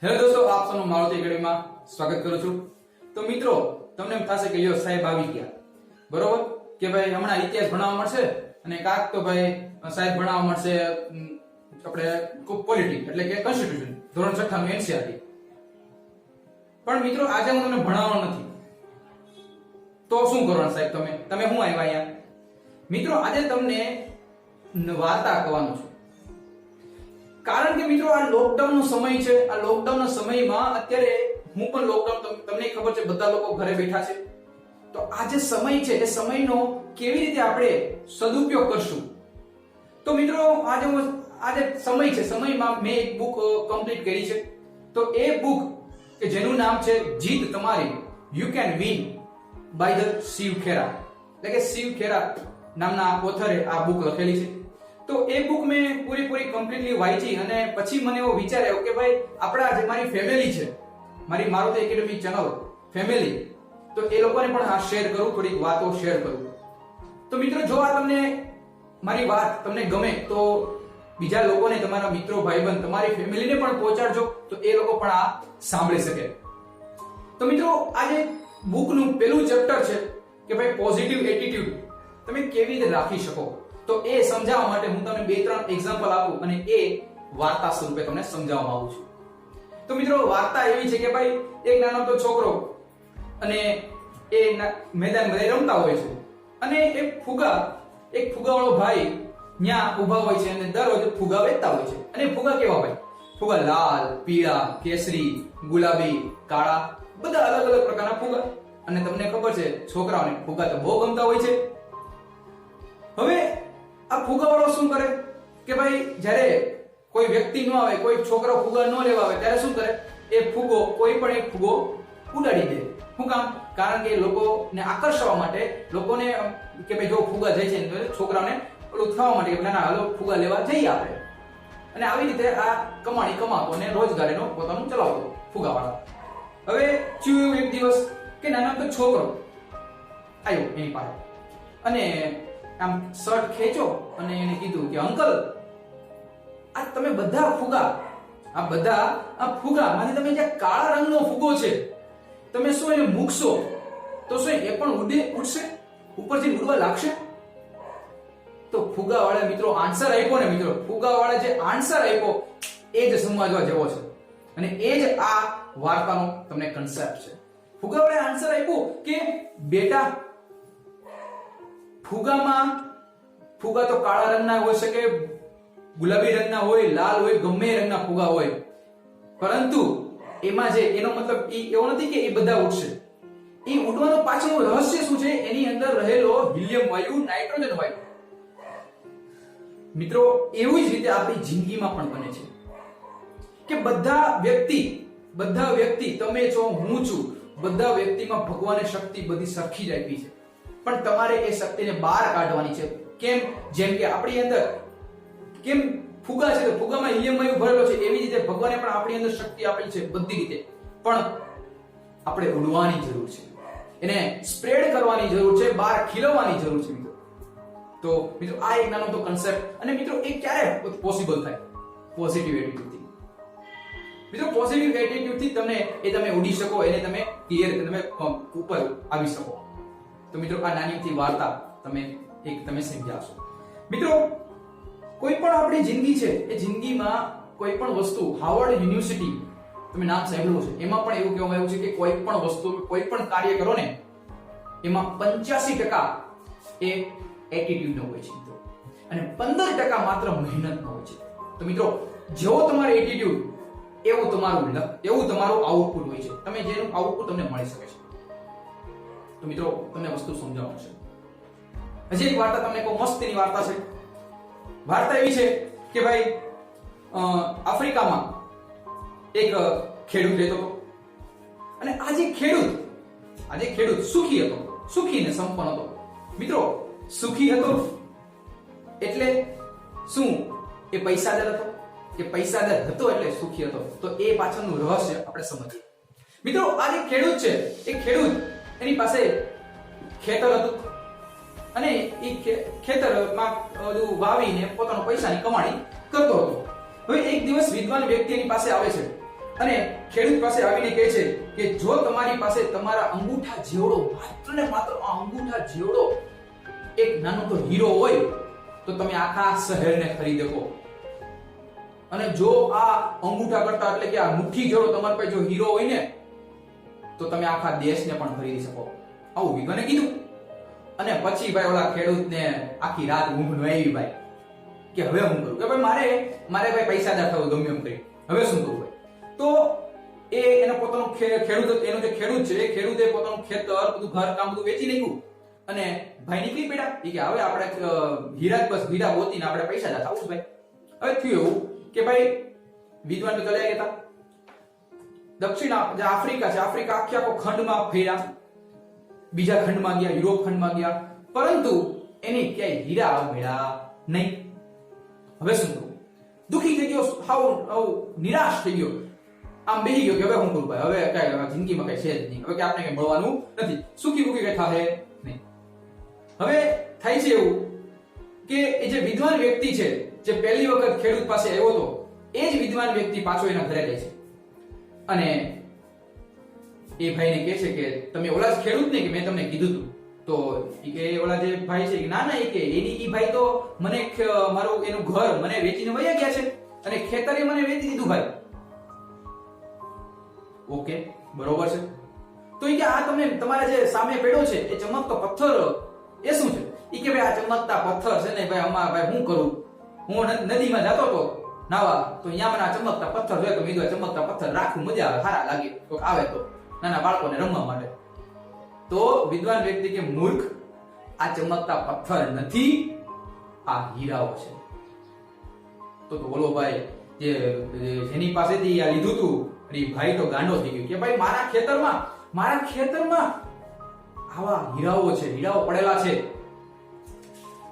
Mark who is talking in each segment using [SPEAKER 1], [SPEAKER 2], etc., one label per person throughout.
[SPEAKER 1] Hello દોસ્તો, આપ સૌનું મારુતિ એકેડમીમાં સ્વાગત કરું છું। તો મિત્રો, તમને એમ થશે કે યો સાહેબ આવી ગયા, બરોબર કે ભાઈ હમણાં ઇતિહાસ ભણાવવા મળશે અને કાક તો ભાઈ સાહેબ ભણાવવા મળશે આપણે પોલિટિક્સ એટલે કે કોન્સ્ટિટ્યુશન ધોરણ 6 નું એનસીઆરટી। પણ મિત્રો, આજે હું તમને ભણાવવાનો નથી, તો શું કરવાનું સાહેબ? તમે શું આવ્યા અહીંયા? મિત્રો, આજે તમને વાર્તા કહેવાનો છું, કારણ કે મિત્રો આ લોકડાઉન નો સમય છે। આ લોકડાઉન ના સમયમાં અત્યારે હું પણ લોકડાઉન, તમને ખબર છે બધા લોકો ઘરે બેઠા છે, તો આ જે સમય છે એ સમયનો કેવી રીતે આપણે સદુપયોગ કરશું? તો મિત્રો, આજે સમય છે, સમયમાં મેં એક બુક કમ્પ્લીટ કરી છે। તો એ બુક કે જેનું નામ છે જીત તમારી, you can win by the Shiv Khera, એટલે કે શિવ ખેરા નામના ઓથરે આ બુક લખેલી છે। તો એ બુક મેં પૂરી કમ્પ્લીટલી વાંચી અને પછી મને એવો વિચાર આવ્યો કે ભાઈ આપણા જે મારી ફેમિલી છે, મારી મારુતિ એકેડમી ચેનલ ફેમિલી, તો એ લોકોને પણ આ શેર કરું, થોડીક વાતો શેર કરું। તો મિત્રો, જો આ તમને મારી વાત તમને ગમે તો બીજા લોકોને, તમારા મિત્રો, ભાઈબંધ, તમારી ફેમિલીને પણ પહોંચાડજો, તો એ લોકો પણ આ સાંભળી શકે। તો મિત્રો, આ જે બુકનું પહેલું ચેપ્ટર છે કે ભાઈ પોઝિટિવ એટીટ્યુડ તમે કેવી રીતે રાખી શકો, તો એ સમજાવવા માટે હું તમને 2-3 એક્ઝામ્પલ આપું અને એ વાર્તા સ્વરૂપે તમને સમજાવવા માંગુ છું। તો મિત્રો, વાર્તા એવી છે કે ભાઈ એક નાનો તો છોકરો અને એ મેદાનમાં રમતા હોય છે અને એક ફુગાવાળો ભાઈ ત્યાં ઊભા હોય છે અને દરરોજ ફુગા વેચતા હોય છે। અને ફુગા કેવા હોય? ફુગા લાલ, પીળા, કેસરી, ગુલાબી, કાળા, બધા અલગ અલગ પ્રકારના ફુગા। અને તમને ખબર છે છોકરાઓને ફુગા તો બહુ ગમતા હોય છે। હવે આ ફુગાવાળો શું કરે કે ભાઈ જ્યારે કોઈ વ્યક્તિ ન આવે, કોઈ છોકરો ફુગા ન લેવા આવે, ત્યારે શું કરે? એ ફુગો, કોઈ પણ એક ફુગો ઉડાડી દે। શું કામ? કારણ કે લોકોને આકર્ષવા માટે, લોકોને કે ભાઈ જો ફુગા જાય છે તો છોકરાઓને ઓલું થવા માટે કે ના હાલો ફુગા લેવા જઈએ આપણે। અને આવી રીતે આ કમાણી કમાતો અને રોજગારીનો પોતાનું ચલાવતો ફુગાવાળા। હવે થયું એક દિવસ કે નાનો તો છોકરો આવ્યો એની પાસે અને આમ શર્ટ ખેંચો અને એને કીધું કે અંકલ, આ તમે બધા ફુગા માંથી તમે જે કાળા રંગનો ફુગો છે, તમે શું એને મૂકશો તો શું એ પણ ઉડશે, ઉપરથી ઉડવા લાગશે? તો ફુગાવાળા મિત્રો આન્સર આપ્યો ને, મિત્રો ફુગાવાળા જે આન્સર આપ્યો એ જ સમજવા જેવો છે અને એ જ આ વાર્તાનો તમને કન્સેપ્ટ છે। ફુગાવાળાએ આન્સર આપ્યો કે બેટા, ફુગા તો કાળા રંગના હોઈ શકે, ગુલાબી રંગના હોય, લાલ હોય, ગમે રંગના ફુગા હોય, પરંતુ એમાં જે એનો મતલબ એવો નથી કે એ બધા ઉડશે। એ ઉડવાનો પાછળનું રહસ્ય શું છે? એની અંદર રહેલો હિલિયમ વાયુ, નાઇટ્રોજન વાયુ। મિત્રો, એવી જ રીતે આપણી જિંદગીમાં પણ બને છે કે બધા વ્યક્તિ, તમે છો, હું છું, બધા વ્યક્તિમાં ભગવાને શક્તિ બધી સરખી જ આપી છે, પણ તમારે એ શક્તિને બહાર કાઢવાની છે। કેમ? જેમ કે આપણી અંદર કેમ ફુગા છે તો ફુગામાં હિલિયમ વાયુ ભરેલો છે, એવી રીતે ભગવાને પણ આપણી અંદર શક્તિ આપેલી છે બધી રીતે, પણ આપણે ઉડવાની જરૂર છે, એને સ્પ્રેડ કરવાની જરૂર છે, બહાર ખીલવવાની જરૂર છે મિત્રો। તો મિત્રો, આ એક નાનો તો કન્સેપ્ટ, અને મિત્રો એ ક્યારે પોસિબલ થાય? પોઝિટિવ એટીટ્યુડથી। મિત્રો, પોઝિટિવ એટીટ્યુડથી તમે ઉડી શકો, એને તમે ઉપર આવી શકો। તો મિત્રો, આ નાનીથી વાર્તા તમે સમજાવશો। મિત્રો, કોઈ પણ આપણી જિંદગી છે, એ જિંદગીમાં કોઈ પણ વસ્તુ, હાર્વર્ડ યુનિવર્સિટી તમે નામ સાંભળ્યું છે, એમાં પણ એવું કહેવામાં આવ્યું છે કે કોઈ પણ વસ્તુ, કોઈ પણ કાર્ય કરો ને, એમાં 85% એ એટીટ્યુડનો હોય છે મિત્રો, અને 15% માત્ર મહેનતનો હોય છે। તો મિત્રો, જેવો તમારો એટીટ્યુડ એવું તમારું આઉટપુટ હોય છે, તમે જેનું આઉટપુટ તમને મળી શકે છે। તો મિત્રો, તમને વસ્તુ સમજાવવાનું છે। હજી એક વાર્તા તમને કહું, મસ્તીની વાર્તા છે। વાર્તા એવી છે કે ભાઈ આફ્રિકામાં એક ખેડૂત રહેતો હતો અને આ જે ખેડૂત સુખી હતો, સુખી ને સંપન્ન હતો। મિત્રો, સુખી હતો એટલે શું એ પૈસાદાર હતો કે પૈસાદાર હતો એટલે સુખી હતો? તો એ પાછળનું રહસ્ય આપણે સમજીએ। મિત્રો, આ જે ખેડૂત છે, એ ખેડૂત એની પાસે ખેતર હતું અને એ ખેતરમાં બધું વાવીને પોતાનો પૈસાની કમાણી કરતો હતો। હવે એક દિવસ વિદ્વાન વ્યક્તિ એની પાસે આવે છે અને ખેડૂત પાસે આવીને કહે છે કે જો તમારી પાસે તમારા અંગૂઠા જેવડો, માત્ર ને માત્ર આ અંગૂઠા જેવડો એક નાનો તો હીરો હોય તો તમે આખા શહેરને ખરીદી શકો, અને જો આ અંગૂઠા કરતા એટલે કે આ મુઠ્ઠી જેવડો તમારી પાસે જો હીરો હોય ને તો તમે આખા દેશને પણ ખરીદી શકો. આવું વિદ્વાને કીધું. અને પછી ભાઈ ઓલા ખેડૂતને આખી રાત ઊંઘ ન આવી ભાઈ, કે હવે હું કરું, કે ભાઈ મારે ભાઈ પૈસાદાર થવું ગમે એમ કરી, હવે શું કરું ભાઈ? તો એનો પોતાનો ખેડૂત, એનો જે ખેડૂત છે એ ખેડૂતે પોતાનું ખેતર બધું ઘર કામ બધું વેચી નાખ્યું અને ભાઈ નીકળી પડ્યા કે હવે આપણે હીરા ગોતીને આપણે પૈસાદાર થવું ભાઈ. હવે થયું એવું કે ભાઈ વિદ્વાન તો ચલ્યા ગયા હતા દક્ષિણ જે આફ્રિકા છે, આફ્રિકા આખો ખંડમાં ફેર્યા, બીજા ખંડમાં ગયા, યુરોપ ખંડમાં ગયા, પરંતુ એની ક્યાંય હીરા મળ્યા નહીં. હવે શું કરું? દુખી થઈ ગયો, હાવ નિરાશ થઈ ગયો, આમ બેહી ગયો કે હવે હું કરું ભાઈ, હવે કઈ જિંદગીમાં કઈ છે જ નહીં, હવે કે આપણે કઈ મળવાનું નથી, સુખી કઈ થાય નહીં. હવે થાય છે એવું કે એ જે વિદ્વાન વ્યક્તિ છે, જે પહેલી વખત ખેડૂત પાસે આવ્યો હતો, એ જ વિદ્વાન વ્યક્તિ પાછો એના ઘરે જાય છે અને એ ભાઈને કહે છે કે તમે ઓલા જ ખેડૂત ને કે મેં તમને કીધું હતું? તો ઈ કે ઓલા જે ભાઈ છે કે ના એ કે ઈ ભાઈ તો મને મારું એનું ઘર મને વેચીને વયા ગયા છે અને ખેતરે મને વેચી દીધું ભાઈ. ઓકે, બરોબર છે. તો ઈ કે આ તમને તમારા જે સામે પડ્યો છે એ ચમકતો પથ્થર એ શું છે? ઈ કે ભાઈ આ ચમકતા પથ્થર છે ને ભાઈ, આમાં ભાઈ હું કરું, હું નદીમાં જતો હતો નાવા, તો અહીંયા મને આ ચમકતા પથ્થર જોયો તો મેં ચમકતા પથ્થર રાખું, મજા આવે, સારા લાગે, તો આવે તો નાના બાળકોને રમવા માટે. તો વિદ્વાન વ્યક્તિ કે મૂર્ખ, આ ચમકતા પથ્થર નથી, આ હીરાઓ છે. તો ઓલો ભાઈ જેની પાસેથી આ લીધું હતું અને ભાઈ તો ગાંડો થઈ ગયો કે ભાઈ મારા ખેતરમાં આવા હીરાઓ છે, હીરાઓ પડેલા છે.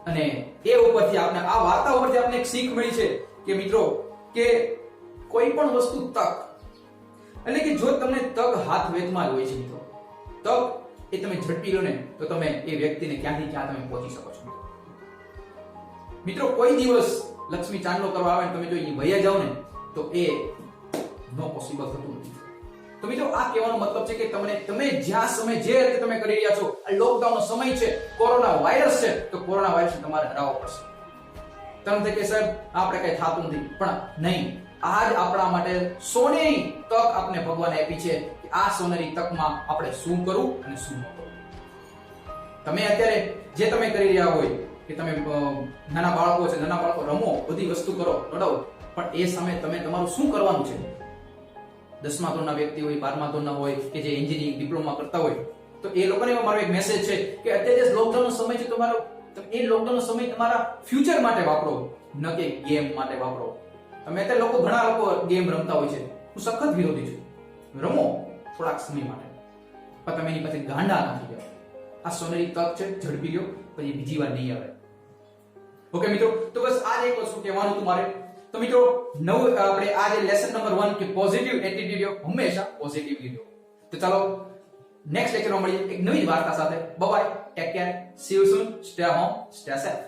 [SPEAKER 1] અને એ ઉપરથી આપણે આ વાર્તા ઉપરથી આપણે એક શીખ મળી છે કે મિત્રો કે કોઈ પણ વસ્તુ તક, એટલે કે જો તમને તક હાથ વેતમાં જ હોય છે મિત્રો, તક એ તમે ઝડપી લો ને તો તમે એ વ્યક્તિને ક્યાંથી ક્યાં તમે પહોંચી શકો છો. મિત્રો કોઈ દિવસ લક્ષ્મી ચાંદલો કરવા આવે તમે જો અહીં વયા જાવ ને તો એ નો પોસિબલ થતું નથી. તો મિત્રો આ કહેવાનો મતલબ છે કે તમે જ્યાં સમય જે રીતે તમે કરી રહ્યા છો, આ લોકડાઉનનો સમય છે, કોરોના વાયરસ છે, તો કોરોના વાયરસને તમારે હરાવવો પડશે. તમે કે સાહેબ આપણે કઈ થતું નથી, પણ નહીં, આજ આપણા માટે સોનેરી તક આપને ભગવાને આપી છે કે આ સોનેરી તકમાં આપણે શું કરવું અને શું ન કરવું. તમે અત્યારે જે તમે કરી રહ્યા હોય કે તમે નાના બાળકો છે, નાના બાળકો રમો, બધી વસ્તુ કરો, રડો, પણ એ સમયે તમે તમારું શું કરવાનું છે? 10મા ધોરણના વ્યક્તિ હોય, 12મા ધોરણના હોય કે જે એન્જિનિયરિંગ ડિપ્લોમા કરતા હોય, તો એ લોકોને મારો એક મેસેજ છે કે અત્યારે જે લોકડાઉનનો સમય છે તમારો, એ લોકડાઉનનો સમય તમારા ફ્યુચર માટે વાપરો, ન કે ગેમ માટે વાપરો. તમે અત્યારે ઘણા લોકો ગેમ રમતા હોય છે, હું સખત વિરોધી છું. રમો થોડાક સમય માટે, પણ તમે એની પાસે ગાંડા નથી જાવ. આ સોનેરી તક છે, ઝડપી લ્યો, પછી બીજી વાર નહીં આવે. ઓકે મિત્રો, તો બસ આ જ એક વસ્તુ કહેવાનું હતું મારે. તો મિત્રો આપણે આ જે લેસન નંબર 1 કે પોઝિટિવ એટીટ્યુડ, હંમેશા પોઝિટિવ લીધો. તો ચાલો નેક્સ્ટ લેક્ચરમાં મળીએ એક નવી વાર્તા સાથે. Bye bye, take care, C you soon, stay home, stay safe.